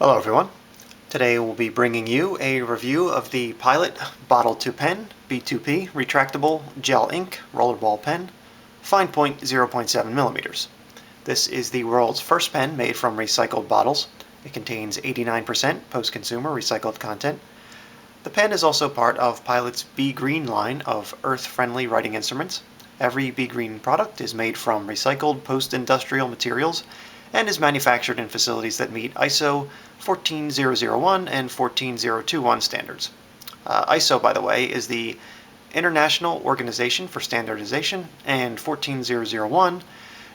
Hello everyone. Today we'll be bringing you a review of the Pilot Bottle to Pen B2P Retractable Gel Ink Rollerball Pen, fine point 0.7 millimeters. This is the world's first pen made from recycled bottles. It contains 89% post-consumer recycled content. The pen is also part of Pilot's Be Green line of earth-friendly writing instruments. Every Be Green product is made from recycled post-industrial materials and is manufactured in facilities that meet ISO 14001 and 14021 standards. ISO, by the way, is the International Organization for Standardization, and 14001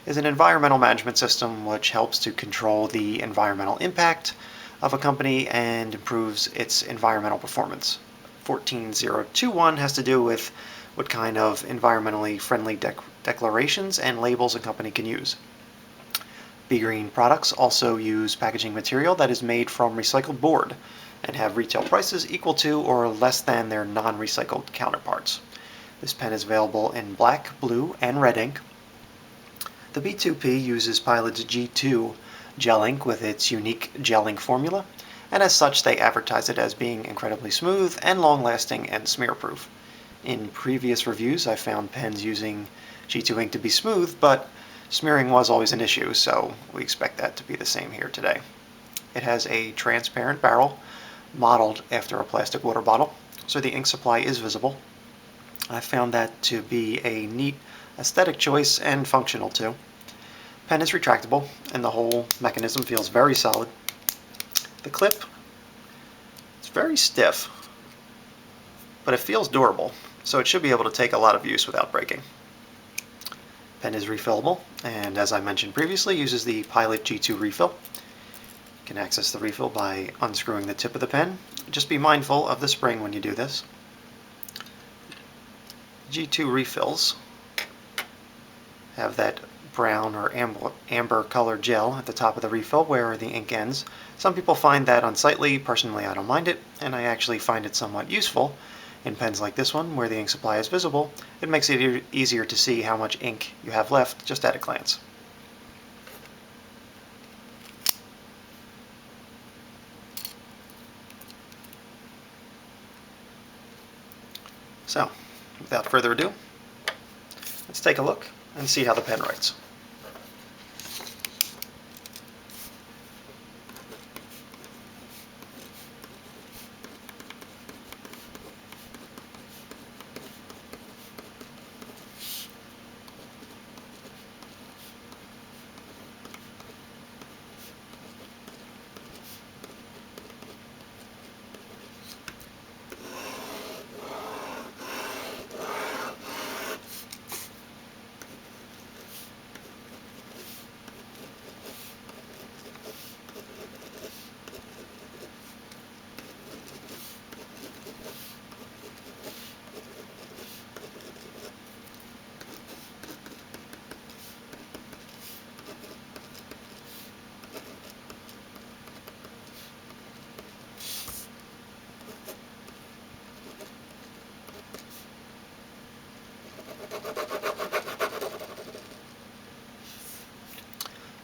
is an environmental management system which helps to control the environmental impact of a company and improves its environmental performance. 14021 has to do with what kind of environmentally friendly declarations and labels a company can use. Be Green products also use packaging material that is made from recycled board and have retail prices equal to or less than their non-recycled counterparts. This pen is available in black, blue, and red ink. The B2P uses Pilot's G2 gel ink with its unique gel ink formula, and as such they advertise it as being incredibly smooth and long-lasting and smear-proof. In previous reviews I found pens using G2 ink to be smooth, but smearing was always an issue, so we expect that to be the same here today. It has a transparent barrel modeled after a plastic water bottle, so the ink supply is visible. I found that to be a neat aesthetic choice and functional too. Pen is retractable and the whole mechanism feels very solid. The clip is very stiff, but it feels durable, so it should be able to take a lot of use without breaking. Pen is refillable, and as I mentioned previously, uses the Pilot G2 refill. You can access the refill by unscrewing the tip of the pen. Just be mindful of the spring when you do this. G2 refills have that brown or amber colored gel at the top of the refill where the ink ends. Some people find that unsightly. Personally, I don't mind it, and I actually find it somewhat useful. In pens like this one, where the ink supply is visible, it makes it easier to see how much ink you have left just at a glance. So, without further ado, let's take a look and see how the pen writes.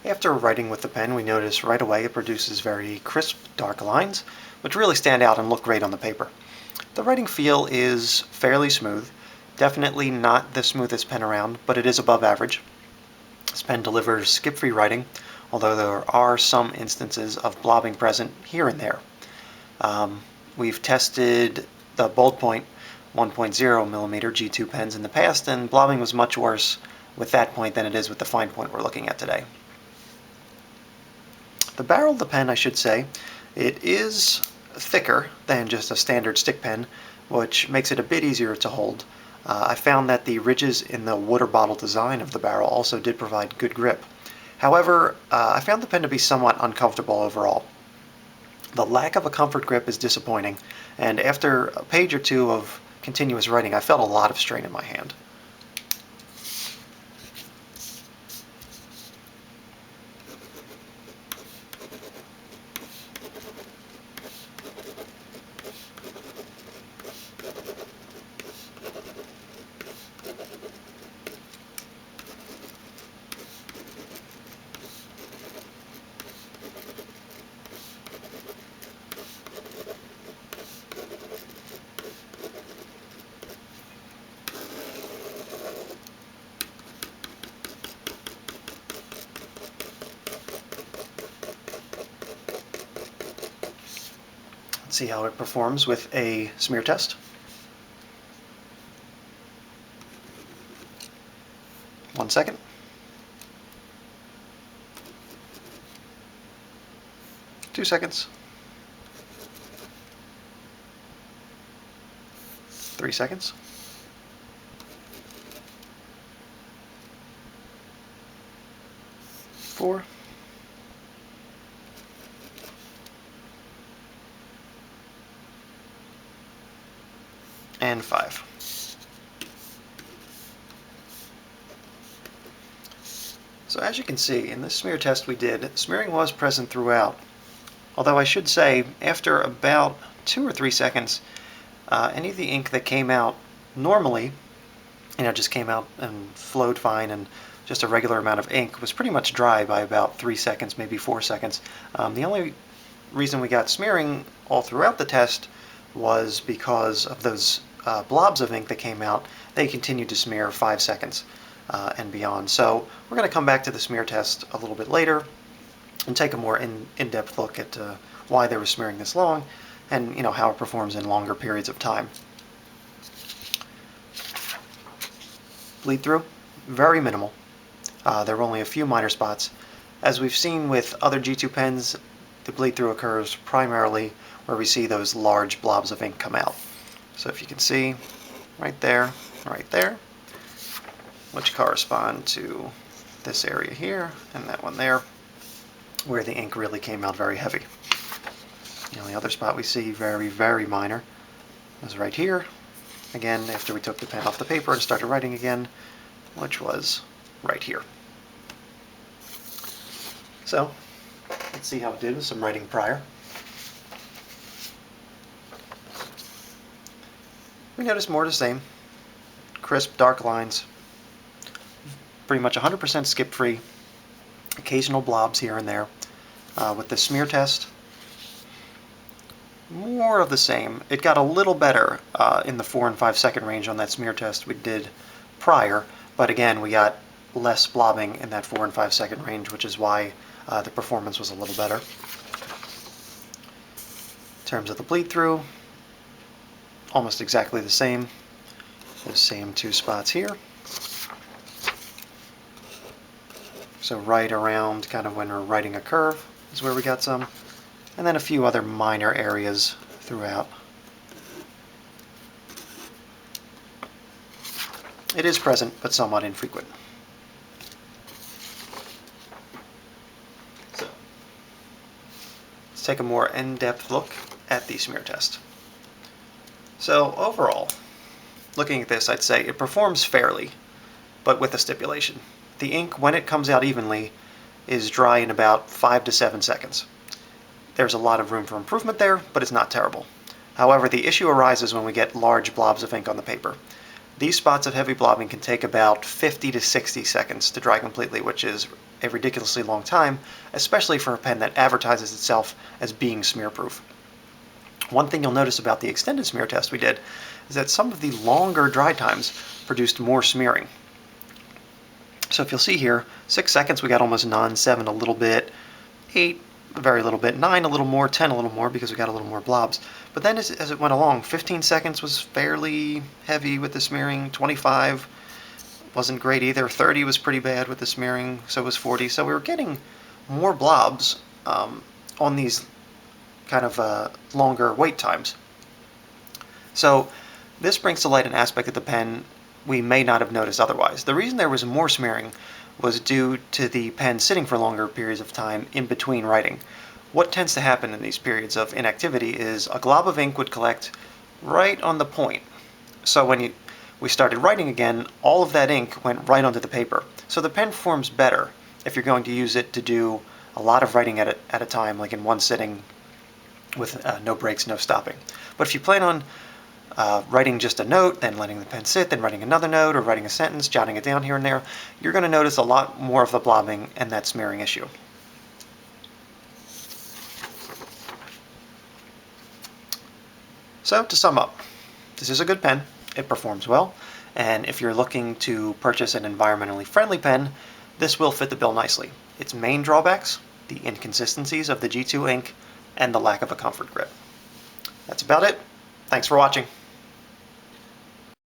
After writing with the pen, we notice right away it produces very crisp, dark lines, which really stand out and look great on the paper. The writing feel is fairly smooth, definitely not the smoothest pen around, but it is above average. This pen delivers skip-free writing, although there are some instances of blobbing present here and there. We've tested the ballpoint 1.0 millimeter G2 pens in the past, and blobbing was much worse with that point than it is with the fine point we're looking at today. The barrel of the pen, I should say, it is thicker than just a standard stick pen, which makes it a bit easier to hold. I found that the ridges in the water bottle design of the barrel also did provide good grip. However, I found the pen to be somewhat uncomfortable overall. The lack of a comfort grip is disappointing, and after a page or two of continuous writing, I felt a lot of strain in my hand. see how it performs with a smear test. 1 second. 2 seconds. 3 seconds. 4. And 5. So as you can see, in this smear test we did, smearing was present throughout. Although I should say, after about 2 or 3 seconds, any of the ink that came out normally, just came out and flowed fine, and just a regular amount of ink was pretty much dry by about 3 seconds, maybe 4 seconds. The only reason we got smearing all throughout the test was because of those blobs of ink that came out. They continued to smear 5 seconds and beyond. So we're going to come back to the smear test a little bit later and take a more in-depth look at why they were smearing this long, and how it performs in longer periods of time. Bleed through, very minimal. There were only a few minor spots. As we've seen with other G2 pens, the bleed through occurs primarily where we see those large blobs of ink come out. So if you can see, right there, which correspond to this area here and that one there, where the ink really came out very heavy. The only other spot we see very, very minor is right here. Again, after we took the pen off the paper and started writing again, which was right here. So, let's see how it did with some writing prior. We noticed more of the same. Crisp, dark lines. Pretty much 100% skip-free. Occasional blobs here and there. With the smear test, more of the same. It got a little better in the 4 and 5 second range on that smear test we did prior, but again, we got less blobbing in that 4 and 5 second range, which is why the performance was a little better. In terms of the bleed through, almost exactly the same. The same 2 spots here. So right around kind of when we're writing a curve is where we got some. And then a few other minor areas throughout. It is present, but somewhat infrequent. So, let's take a more in-depth look at the smear test. So overall, looking at this, I'd say it performs fairly, but with a stipulation. The ink, when it comes out evenly, is dry in about 5 to 7 seconds. There's a lot of room for improvement there, but it's not terrible. However, the issue arises when we get large blobs of ink on the paper. These spots of heavy blobbing can take about 50 to 60 seconds to dry completely, which is a ridiculously long time, especially for a pen that advertises itself as being smear-proof. One thing you'll notice about the extended smear test we did is that some of the longer dry times produced more smearing. So if you'll see here, 6 seconds we got almost none, 7 a little bit, 8 a very little bit, 9 a little more, 10 a little more because we got a little more blobs. But then as it went along, 15 seconds was fairly heavy with the smearing, 25 wasn't great either, 30 was pretty bad with the smearing, so was 40. So we were getting more blobs on these kind of longer wait times. So this brings to light an aspect of the pen we may not have noticed otherwise. The reason there was more smearing was due to the pen sitting for longer periods of time in between writing. What tends to happen in these periods of inactivity is a glob of ink would collect right on the point. So when we started writing again, all of that ink went right onto the paper. So the pen performs better if you're going to use it to do a lot of writing at a time, like in one sitting with no breaks, no stopping. But if you plan on writing just a note, then letting the pen sit, then writing another note, or writing a sentence, jotting it down here and there, you're going to notice a lot more of the blobbing and that smearing issue. So to sum up, this is a good pen, it performs well, and if you're looking to purchase an environmentally friendly pen, this will fit the bill nicely. Its main drawbacks, the inconsistencies of the G2 ink, and the lack of a comfort grip. That's about it. Thanks for watching.